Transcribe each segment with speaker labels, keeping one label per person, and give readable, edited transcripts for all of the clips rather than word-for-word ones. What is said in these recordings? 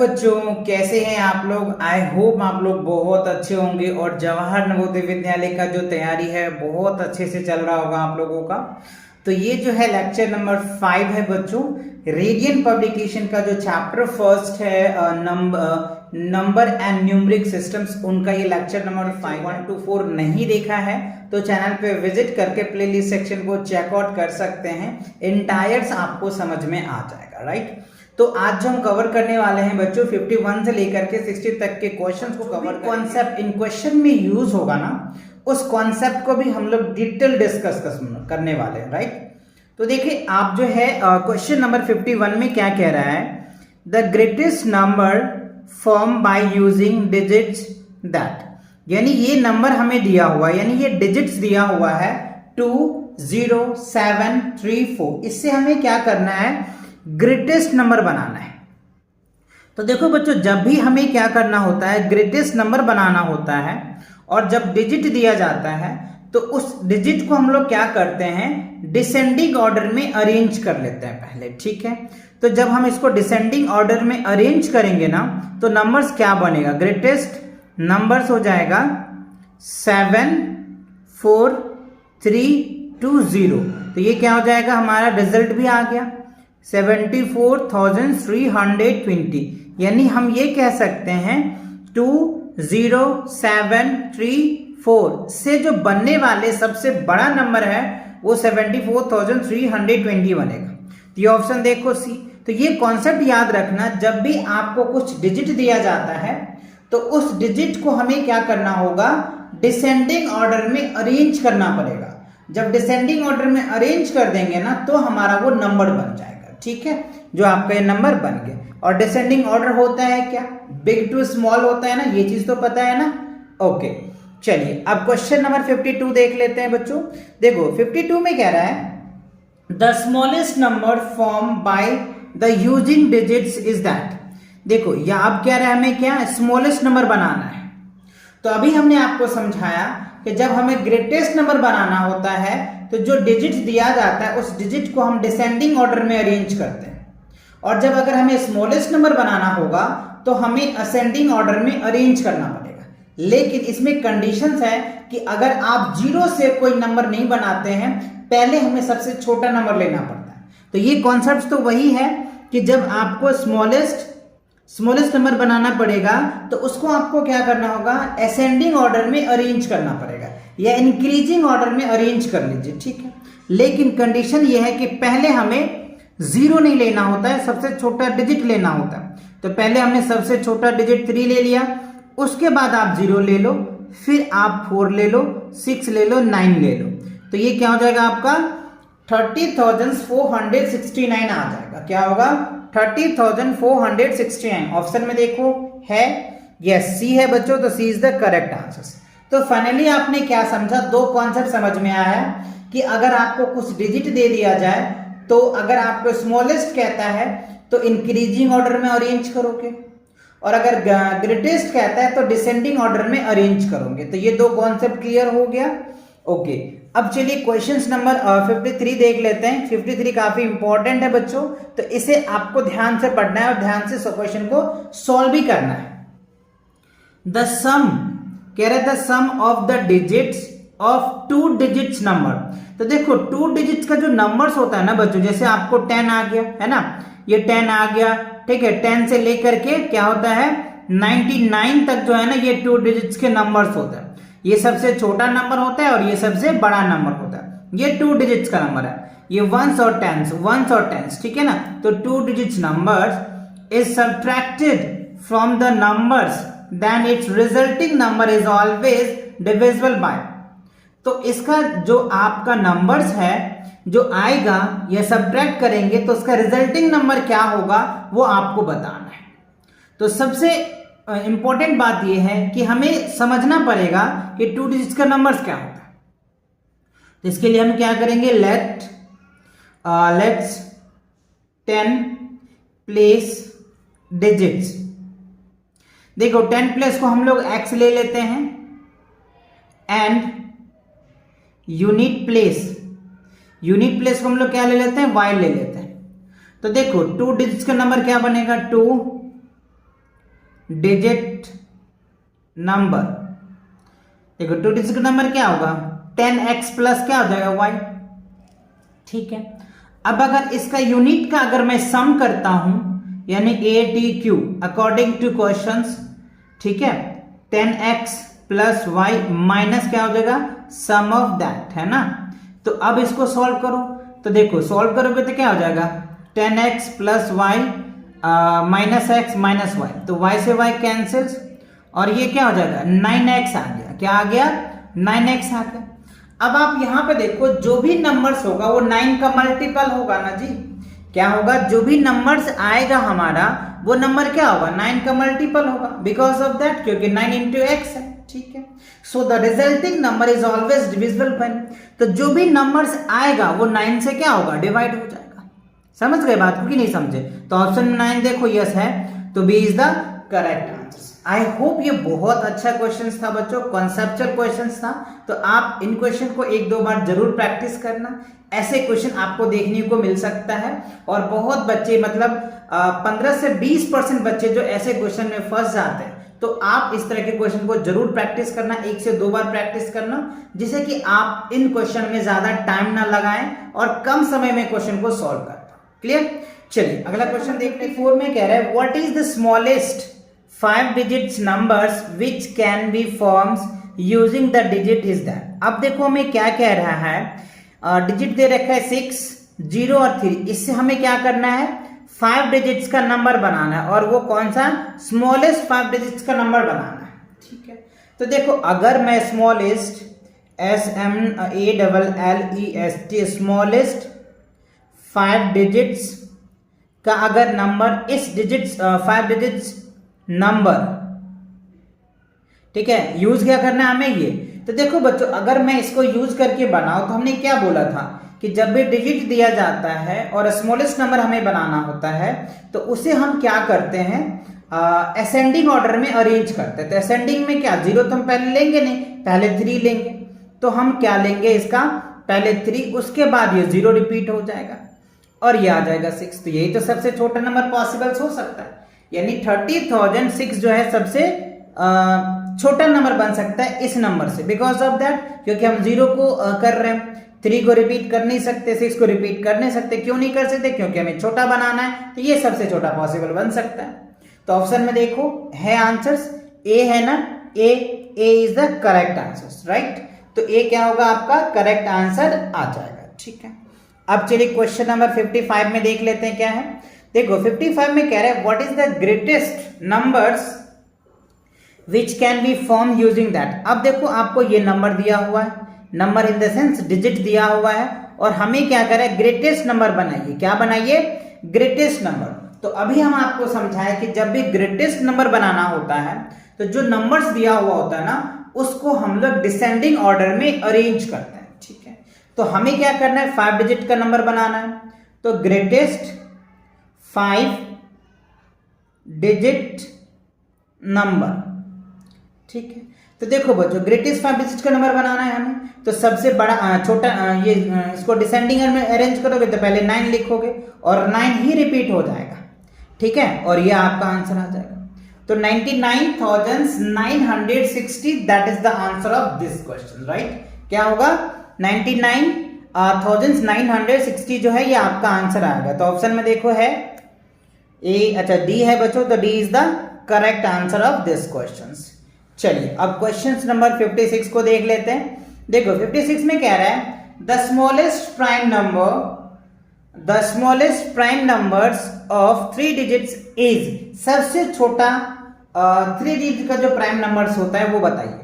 Speaker 1: बच्चों, कैसे हैं आप लोग। आई होप आप लोग बहुत अच्छे होंगे और जवाहर नवोदय विद्यालय का जो तैयारी है बहुत अच्छे से चल रहा होगा आप लोगों का। तो ये जो है लेक्चर नंबर 5 है बच्चों, रेडियन पब्लिकेशन का जो चैप्टर फर्स्ट है नंबर एंड न्यूमरिक सिस्टम्स, उनका ये लेक्चर नंबर 5 1 to 4 नहीं देखा है तो चैनल पे विजिट करके प्लेलिस्ट सेक्शन को चेकआउट कर सकते हैं। इंटायर्स आपको समझ में आ जाएगा, राइट। तो आज जो हम कवर करने वाले हैं बच्चों 51 से लेकर के 60 तक के क्वेश्चंस को कवर कॉन्सेप्ट इन क्वेश्चन में यूज होगा ना, उस कॉन्सेप्ट को भी हम लोग डिटेल डिस्कस करने वाले हैं, राइट। तो देखिए आप जो है क्वेश्चन नंबर 51 में क्या कह रहा है, the greatest number form by using digits that, यानी ये नंबर हमें दिया हुआ है, यानी ये डिजिट्स दिया हुआ है 2 0 7 3 4, इससे हमें क्या करना है, ग्रेटेस्ट नंबर बनाना है। तो देखो बच्चों, जब भी हमें क्या करना होता है, ग्रेटेस्ट नंबर बनाना होता है और जब डिजिट दिया जाता है तो उस डिजिट को हम लोग क्या करते हैं, डिसेंडिंग ऑर्डर में अरेंज कर लेते हैं पहले, ठीक है। तो जब हम इसको डिसेंडिंग ऑर्डर में अरेंज करेंगे ना तो नंबर्स क्या बनेगा, ग्रेटेस्ट नंबर्स हो जाएगा 7 4 3 2 0। तो ये क्या हो जाएगा, हमारा रिजल्ट भी आ गया 74,320, यानी हम ये कह सकते हैं 20734 से जो बनने वाले सबसे बड़ा नंबर है वो 74,320 बनेगा। तो ये ऑप्शन देखो सी। तो ये कॉन्सेप्ट याद रखना, जब भी आपको कुछ डिजिट दिया जाता है तो उस डिजिट को हमें क्या करना होगा, डिसेंडिंग ऑर्डर में अरेंज करना पड़ेगा। जब डिसेंडिंग ऑर्डर में अरेंज कर देंगे ना तो हमारा वो नंबर बन जाएगा, ठीक है, जो आपका ये नंबर बन गया। और डिसेंडिंग ऑर्डर होता है क्या, बिग टू स्मॉल होता है ना, ये चीज तो पता है ना। ओके चलिए अब क्वेश्चन नंबर 52 देख लेते हैं बच्चों। देखो 52 में कह रहा है, the smallest number form by the using digits is that. देखो या अब कह रहा है हमें क्या, स्मॉलेस्ट नंबर बनाना है। तो अभी हमने आपको समझाया कि जब हमें ग्रेटेस्ट नंबर बनाना होता है तो जो डिजिट दिया जाता है उस डिजिट को हम डिसेंडिंग ऑर्डर में अरेंज करते हैं, और जब अगर हमें स्मॉलेस्ट नंबर बनाना होगा तो हमें असेंडिंग ऑर्डर में अरेंज करना पड़ेगा। लेकिन इसमें कंडीशंस है कि अगर आप 0 से कोई नंबर नहीं बनाते हैं, पहले हमें सबसे छोटा नंबर लेना पड़ता है। तो ये कॉन्सेप्ट तो वही है कि जब आपको स्मॉलेस्ट नंबर बनाना पड़ेगा तो उसको आपको क्या करना होगा, असेंडिंग ऑर्डर में अरेंज करना पड़ेगा या इंक्रीजिंग ऑर्डर में अरेंज कर लीजिए, ठीक है। लेकिन कंडीशन ये है कि पहले हमें 0 नहीं लेना होता है, सबसे छोटा डिजिट लेना होता है। तो पहले हमने सबसे छोटा डिजिट 3 ले लिया, उसके बाद आप 0 ले लो, फिर आप 4 ले लो, 6 ले लो, 9 ले लो। तो ये क्या हो जाएगा आपका 30,469 आ जाएगा। क्या होगा, 30,469। ऑप्शन में देखो है यस, सी है बच्चों, तो सी इज द करेक्ट आंसर। तो फाइनली आपने क्या समझा, 2 कॉन्सेप्ट समझ में आया है कि अगर आपको कुछ डिजिट दे दिया जाए तो अगर आपको स्मॉलेस्ट कहता है तो इंक्रीजिंग ऑर्डर में अरेंज करोगे, और अगर ग्रेटेस्ट कहता है तो डिसेंडिंग ऑर्डर में अरेंज करोगे। तो ये 2 कॉन्सेप्ट क्लियर हो गया। ओके अब चलिए क्वेश्चन नंबर 53 देख लेते हैं। 53 काफी इंपॉर्टेंट है बच्चों, तो इसे आपको ध्यान से पढ़ना है और ध्यान से क्वेश्चन को सॉल्व भी करना है। द सम कह रहा था, sum of the digits of 2 digits number. तो देखो 2 डिजिट्स का जो नंबर्स होता है ना बच्चों, जैसे आपको 10 आ गया है ना, ये 10 आ गया, ठीक है। 10 से लेकर के क्या होता है 99 तक जो है ना, ये 2 डिजिट्स के नंबर्स होता है। ये सबसे छोटा नंबर होता है और ये सबसे बड़ा नंबर होता है। ये 2 डिजिट्स का नंबर है, ये वंस और टेंस, ठीक है ना। तो 2 digits numbers is subtracted from the numbers, then its resulting number is always divisible by. तो इसका जो आपका नंबर्स है जो आएगा, ये सब्ट्रैक्ट करेंगे तो उसका रिजल्टिंग नंबर क्या होगा वो आपको बताना है। तो सबसे इंपॉर्टेंट बात यह है कि हमें समझना पड़ेगा कि 2 डिजिट्स का नंबर्स क्या होता है। तो इसके लिए हम क्या करेंगे, लेट्स 10 प्लेस डिजिट्स। देखो 10 प्लेस को हम लोग x ले लेते हैं एंड यूनिट प्लेस को हम लोग क्या ले लेते हैं, y ले लेते हैं। तो देखो 2 डिजिट्स का नंबर क्या बनेगा, 2 डिजिट नंबर। देखो 2 डिजिट का नंबर क्या होगा 10x प्लस क्या हो जाएगा y। ठीक है, अब अगर इसका यूनिट का अगर मैं सम करता हूं यानी ATQ अकॉर्डिंग टू क्वेश्चंस, ठीक है, 10x प्लस y माइनस क्या हो जाएगा सम ऑफ दैट, है ना। तो अब इसको सॉल्व करो, तो देखो सॉल्व करोगे तो क्या हो जाएगा 10x plus y minus x minus y, तो y से y कैंसिल्स और ये क्या हो जाएगा 9x आ गया। क्या आ गया 9x आ गया। अब आप यहां पे देखो जो भी नंबर्स होगा वो 9 का मल्टीपल होगा ना जी। क्या होगा, जो भी नंबर्स आएगा हमारा वो नंबर क्या होगा 9 का मल्टीपल होगा, बिकॉज ऑफ दैट क्योंकि 9 इंटू एक्स है। ठीक है, so the resulting number is always divisible by, तो जो भी नंबर्स आएगा वो 9 से क्या होगा डिवाइड हो जाएगा। समझ गए बात को कि नहीं समझे। तो ऑप्शन 9 देखो यस है, तो B is the correct answer. I hope ये बहुत अच्छा क्वेश्चन था बच्चों, कॉन्सेप्चुअल क्वेश्चन था। तो आप इन क्वेश्चन को 1-2 बार जरूर प्रैक्टिस करना, ऐसे क्वेश्चन आपको देखने को मिल सकता है। और बहुत बच्चे मतलब 15 से 20% बच्चे जो ऐसे क्वेश्चन में फंस जाते हैं, तो आप इस तरह के क्वेश्चन को जरूर प्रैक्टिस करना, 1 से 2 बार प्रैक्टिस करना, जिससे कि आप इन क्वेश्चन में ज्यादा टाइम ना लगाएं और कम समय में क्वेश्चन को सॉल्व कर पाए। क्लियर। चलिए अगला क्वेश्चन देखते हैं। 4 में कह रहा है what is the smallest 5 digits numbers which can be formed using the digit is that। अब देखो हमें क्या कह रहा है, डिजिट दे रखा है 6, 0 और 3, इससे हमें क्या करना है 5 डिजिट्स का नंबर बनाना है, और वो कौन सा स्मॉलेस्ट 5 डिजिट्स का नंबर बनाना है। ठीक है, तो देखो अगर मैं स्मॉलेस्ट SMALLEST स्मॉलेस्ट 5 डिजिट्स का अगर नंबर इस डिजिट्स 5 डिजिट्स नंबर, ठीक है, यूज क्या करना है हमें ये। तो देखो बच्चों अगर मैं इसको यूज करके बनाऊं तो हमने क्या बोला था कि जब भी डिजिट दिया जाता है और स्मॉलेस्ट नंबर हमें बनाना होता है तो उसे हम क्या करते हैं असेंडिंग ऑर्डर में अरेंज करते हैं। तो असेंडिंग में क्या 0 तो हम पहले लेंगे नहीं, पहले 3 लेंगे, तो हम क्या लेंगे इसका पहले 3, उसके बाद ये 0 रिपीट हो जाएगा और ये आ जाएगा 6। तो यही तो सबसे छोटा नंबर पॉसिबल हो सकता है, यानी 30,006 जो है सबसे छोटा नंबर बन सकता है इस नंबर से, बिकॉज ऑफ दैट क्योंकि हम 0 को कर रहे हैं, 3 को रिपीट कर नहीं सकते, 6 को रिपीट कर नहीं सकते। क्यों नहीं कर सकते, क्योंकि हमें छोटा बनाना है, तो ये सबसे छोटा पॉसिबल बन सकता है। तो ऑप्शन में देखो है आंसर्स, ए है ना, A is the correct answer, right. तो ए क्या होगा आपका करेक्ट आंसर आ जाएगा। ठीक है, अब चलिए क्वेश्चन नंबर 55 में देख लेते हैं क्या है। देखो 55 में कह रहा है what is the greatest numbers which can be form using that. अब देखो आपको ये नंबर दिया हुआ है, number in the sense digit दिया हुआ है, और हमें क्या कर रहा है ग्रेटेस्ट नंबर बनाइए। क्या बनाइए ग्रेटेस्ट नंबर। तो अभी हम आपको समझाएं कि जब भी ग्रेटेस्ट नंबर बनाना होता है तो जो नंबर्स दिया हुआ होता है ना उसको हम लोग डिसेंडिंग ऑर्डर में अरेंज करते हैं। ठीक है, तो हमें क्या करना है 5 डिजिट का नंबर बनाना है, तो ग्रेटेस्ट 5 डिजिट नंबर। ठीक है, तो देखो बच्चों ग्रेटेस्ट 5 डिजिट का नंबर बनाना है हमें, तो सबसे बड़ा छोटा ये इसको डिसेंडिंग में अरेंज करोगे तो पहले 9 लिखोगे और 9 ही रिपीट हो जाएगा। ठीक है, और ये आपका आंसर आ जाएगा। तो 99,960 that is the answer of this question, right. क्या होगा 99,960 जो है ये आपका आंसर आएगा। तो ऑप्शन में देखो है ए, अच्छा डी है बच्चों, तो D is the correct answer of this question. चलिए अब क्वेश्चन नंबर 56 को देख लेते हैं। देखो 56 में कह रहा है the smallest prime numbers of 3 digits is. सबसे छोटा 3 डिजिट का जो प्राइम नंबर्स होता है वो बताइए।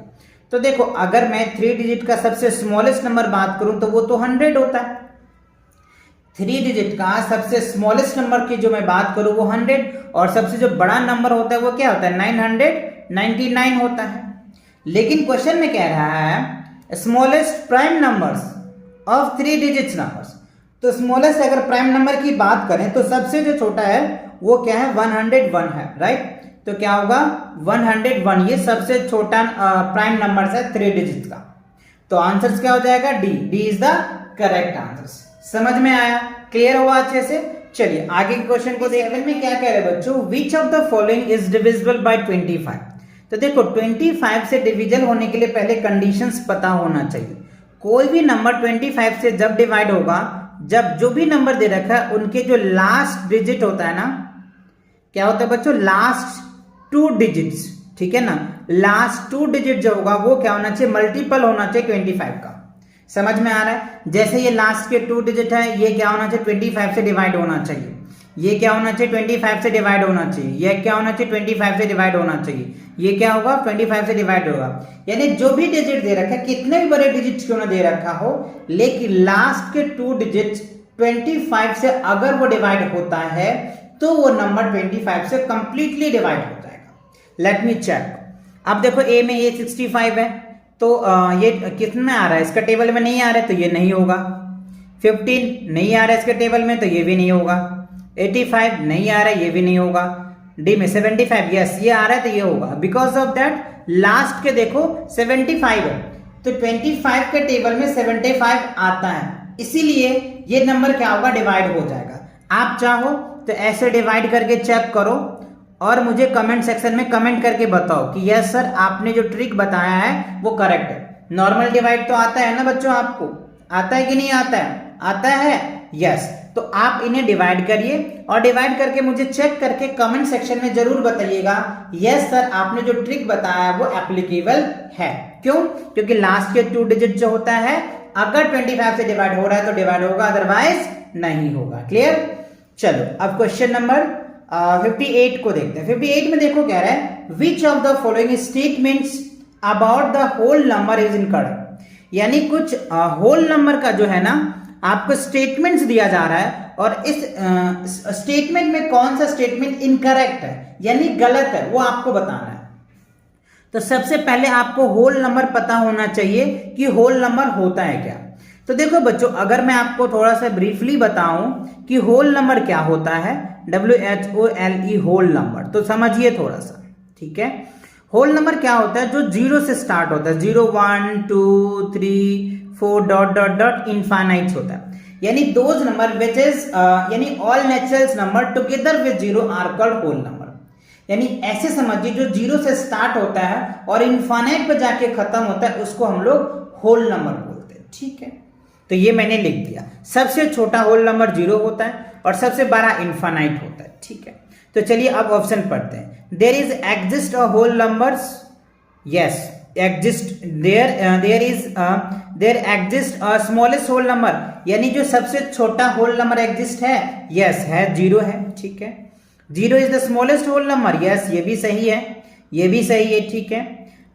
Speaker 1: तो देखो अगर मैं 3 डिजिट का सबसे स्मॉलेस्ट नंबर बात करूं तो वो तो 100 होता है। 3 डिजिट का सबसे स्मॉलेस्ट नंबर की जो मैं बात करूं वो 100, और सबसे जो बड़ा नंबर होता है वो क्या होता है 999 होता है। लेकिन क्वेश्चन में कह रहा है smallest prime numbers of 3 digits numbers. तो स्मॉलेस्ट अगर प्राइम नंबर की बात करें तो सबसे जो छोटा है वो क्या है 101 है, राइट। तो क्या होगा 101, ये सबसे छोटा प्राइम नंबर है 3 डिजिट का। तो आंसर क्या हो जाएगा D is the correct answer. समझ में आया, क्लियर हुआ अच्छे से। चलिए आगे के क्वेश्चन को देखते हैं। में क्या कह रहे हैं बच्चों, विच of the following is divisible by 25। तो देखो 25 से डिविजन होने के लिए पहले कंडीशंस पता होना चाहिए। कोई भी नंबर 25 से जब डिवाइड होगा, जब जो भी नंबर दे रखा है उनके जो लास्ट डिजिट होता है ना, क्या होता है बच्चों, लास्ट 2 डिजिट्स, ठीक है ना, लास्ट 2 डिजिट जो होगा वो क्या होना चाहिए, मल्टीपल होना चाहिए 25 का। समझ में आ रहा है? जैसे ये लास्ट के 2 डिजिट है, ये क्या होना चाहिए, 25 से डिवाइड होना चाहिए। ये क्या होना चाहिए, 25 से डिवाइड होना चाहिए। ये क्या होना चाहिए, 25 से डिवाइड होना चाहिए। ये क्या होगा, 25 से डिवाइड होगा। यानी जो भी डिजिट दे रखा है, कितने भी बड़े डिजिट क्यों ना दे रखा हो, लेकिन लास्ट के 2 डिजिट 25 से अगर वो डिवाइड होता है तो वो नंबर 25 से कंप्लीटली डिवाइड हो जाएगा। Let me check. अब देखो ए में ये 65 है, तो ये कितना आ रहा है, इसका टेबल में नहीं आ रहा है तो ये नहीं होगा। 15 नहीं आ रहा है इसके टेबल में तो ये भी नहीं होगा। 85 नहीं आ रहा है, ये भी नहीं होगा। डी में 75 यस ये आ रहा है तो ये होगा। बिकॉज ऑफ दैट लास्ट के देखो 75 है, तो 25 के टेबल में 75 आता है, इसीलिए ये नंबर क्या होगा, डिवाइड हो जाएगा। आप चाहो तो ऐसे डिवाइड करके चेक करो और मुझे कमेंट सेक्शन में कमेंट करके बताओ कि यस सर आपने जो ट्रिक बताया है वो करेक्ट है। नॉर्मल डिवाइड तो आता है ना बच्चों, आपको आता है कि नहीं आता है, आता है यस। तो आप इन्हें डिवाइड करिए और डिवाइड करके मुझे चेक करके कमेंट सेक्शन में जरूर बताइएगा यस सर आपने जो ट्रिक बताया वो एप्लीकेबल है। क्यों? क्योंकि लास्ट के 2 डिजिट जो होता है अगर 25 से डिवाइड हो रहा है तो डिवाइड होगा, अदरवाइज नहीं होगा। क्लियर? चलो अब क्वेश्चन नंबर 58 को देखते हैं। 58 में देखो कह रहा है which of the following statements about the whole number is incorrect. यानी कुछ होल नंबर का जो है ना आपको स्टेटमेंट्स दिया जा रहा है और इस स्टेटमेंट में कौन सा स्टेटमेंट इनकरेक्ट है यानी गलत है वो आपको बताना है। तो सबसे पहले आपको होल नंबर पता होना चाहिए कि होल नंबर होता है क्या। तो देखो बच्चों अगर मैं आपको थोड़ा सा ब्रीफली बताऊं कि होल नंबर क्या होता है, WHOLE होल नंबर, तो समझिए थोड़ा सा, ठीक है। होल नंबर क्या होता है, जो 0 से स्टार्ट होता है, 0 1 2 3 4 डॉट डॉट डॉट इनफाइनाइट होता है। यानी दोज नंबर विच इज यानी all natural number together with 0 are called whole number. यानी ऐसे समझिए जो 0 से स्टार्ट होता है और इनफाइनाइट पे जाके खत्म होता है उसको हम लोग होल नंबर बोलते हैं, ठीक है। तो ये मैंने लिख दिया। सबसे छोटा होल नंबर 0 होता है और सबसे बड़ा इनफाइनाइट होता है, ठीक है। तो चलिए अब ऑप्शन पढ़ते हैं। There is exist a whole numbers, yes exist. There exist a smallest whole number, यानी जो सबसे छोटा होल नंबर एग्जिस्ट है, यस है, 0 है, ठीक है। 0 is the smallest whole number, yes ये भी सही है, ये भी सही है, ठीक है।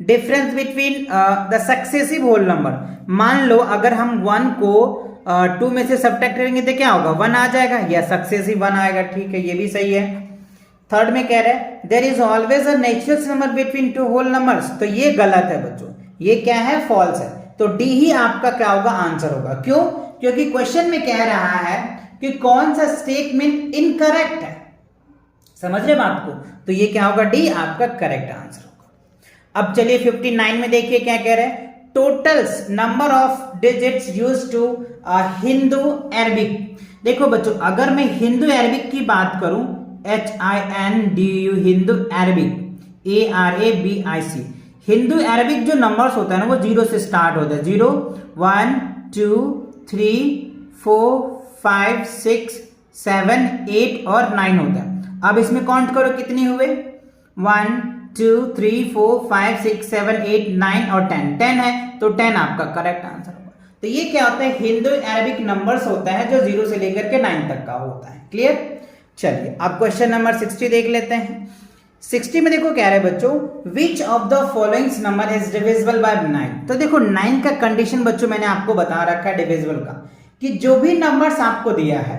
Speaker 1: Difference between the successive whole number, मान लो अगर हम 1 को 2 में से सब्ट्रैक्ट करेंगे तो क्या होगा, 1 आ जाएगा या सक्सेसिव 1 आएगा, ठीक है, ये भी सही है। थर्ड में कह रहे हैं there is always a natural number between 2 whole numbers, तो ये गलत है बच्चों, ये क्या है, फॉल्स है। तो डी ही आपका क्या होगा, आंसर होगा। क्यों? क्योंकि क्वेश्चन में कह रहा है कि कौन सा स्टेटमेंट इनकरेक्ट है, समझ रहे बात को, तो ये क्या होगा, डी आपका करेक्ट आंसर होगा। अब चलिए 59 में देखिए क्या कह रहे हैं, totals number of digits used to Hindu Arabic. देखो बच्चों अगर मैं हिंदू अरबिक की बात करूं, HINDU Hindu Arabic, ARABIC, Hindu Arabic जो नंबर्स होता है ना वो 0 से स्टार्ट होता है। 0 1 2 3 4 5 6 7 8 और 9 होता है। अब इसमें काउंट करो कितने हुए, 1 2 3 4 5 6 7 8 9 और 10 है, तो 10 आपका करेक्ट आंसर होगा। तो ये क्या होता है, हिंदू अरबिक नंबर्स होता है जो 0 से लेकर के 9 तक का होता है। क्लियर? चलिए अब क्वेश्चन नंबर 60 देख लेते हैं। 60 में देखो कह रहे हैं बच्चों विच of the following number is divisible by 9। तो देखो 9 का कंडीशन बच्चों मैंने आपको बता रखा है डिविजिबल का, कि जो भी नंबर्स आपको दिया है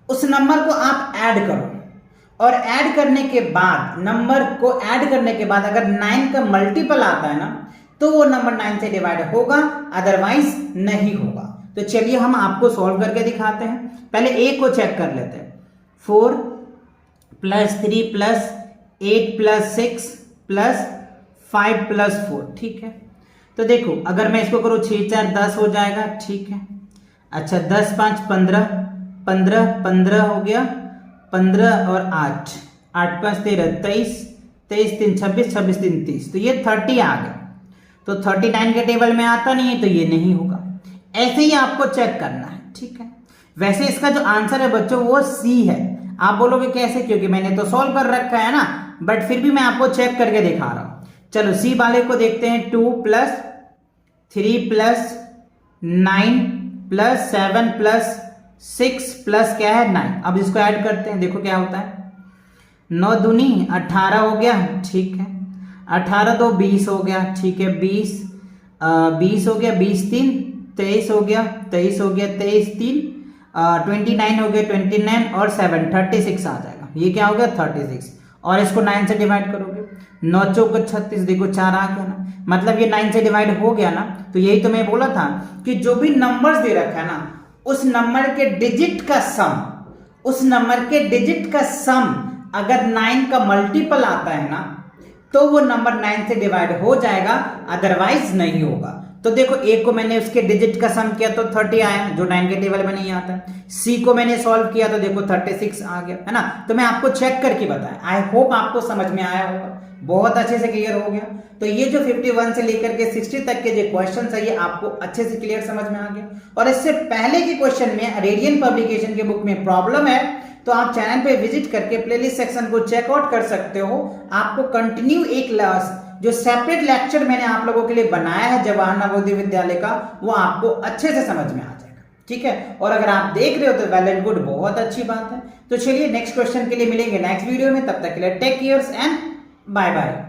Speaker 1: उस नंबर को आप ऐड करो और ऐड करने के बाद नंबर को ऐड करने के बाद अगर 9 का मल्टीपल आता है ना तो वो नंबर 9 से डिवाइड होगा, अदरवाइज नहीं होगा। तो चलिए हम आपको सॉल्व करके दिखाते हैं। पहले ए को चेक कर लेते हैं। 4 + 3 + 8 + 6 + 5 + 4, ठीक है। तो देखो अगर मैं इसको करूं 6 4 10 हो जाएगा, ठीक है। अच्छा 10 5 15 15 15 हो गया, 15 और 8 8 5 13 23 23 3 26 26 3 30, तो ये 30 आ गया। तो 39 के टेबल में आता नहीं है तो ये नहीं होगा। ऐसे ही आपको चेक करना है, ठीक है। वैसे इसका जो आंसर है बच्चों वो सी है। आप बोलोगे कैसे, क्योंकि मैंने तो सॉल्व कर रखा है ना, बट फिर भी मैं आपको चेक करके दिखा रहा हूं। चलो सी वाले को देखते हैं। 2 + 3 + 9 + 7 + 6 प्लस क्या है 9। अब इसको ऐड करते हैं, देखो क्या होता है। 9 दूनी 18 हो गया, ठीक है। 18 2 20 हो गया, ठीक है। 20 20 हो गया, 20 3 23 हो गया, 23 हो गया, 23 3 29 हो गया, 29 और 7 36 आ जाएगा। ये क्या हो गया 36। और इसको 9 से डिवाइड करोगे, 9 चौक 36, देखो 4 आ गया ना, मतलब ये 9 से डिवाइड हो गया ना। तो यही तो मैं बोला था कि जो भी नंबर्स दे रखा है ना, उस नंबर के डिजिट का सम, उस नंबर के डिजिट का सम अगर 9 का मल्टीपल आता है ना, तो वो नंबर 9 से डिवाइड हो जाएगा, अदरवाइज नहीं होगा। तो देखो एक को मैंने उसके डिजिट का सम किया तो 30 आया, जो 9 के टेबल में नहीं आता है। सी को मैंने सॉल्व किया तो देखो 36 आ गया, है ना। तो मैं आपको चेक करके बताया। आई होप आपको समझ में आया होगा, बहुत अच्छे से क्लियर हो गया। तो ये जो 51 से लेकर के 60 तक के जो क्वेश्चन है, ये आपको अच्छे से क्लियर समझ में आ गया। और इससे पहले के क्वेश्चन में रेडियन पब्लिकेशन के बुक में प्रॉब्लम है, तो आप चैनल पे विजिट करके प्लेलिस्ट सेक्शन को चेकआउट कर सकते हो। आपको कंटिन्यू एक जो सेपरेट लेक्चर मैंने आप लोगों के लिए बनाया है जवाहर नवोदय विद्यालय का, वो आपको अच्छे से समझ में आ जाएगा, ठीक है। और अगर आप देख रहे हो तो वेल एंड गुड, बहुत अच्छी बात है। तो चलिए नेक्स्ट क्वेश्चन के लिए मिलेंगे नेक्स्ट वीडियो में, तब तक के लिए take care and bye bye.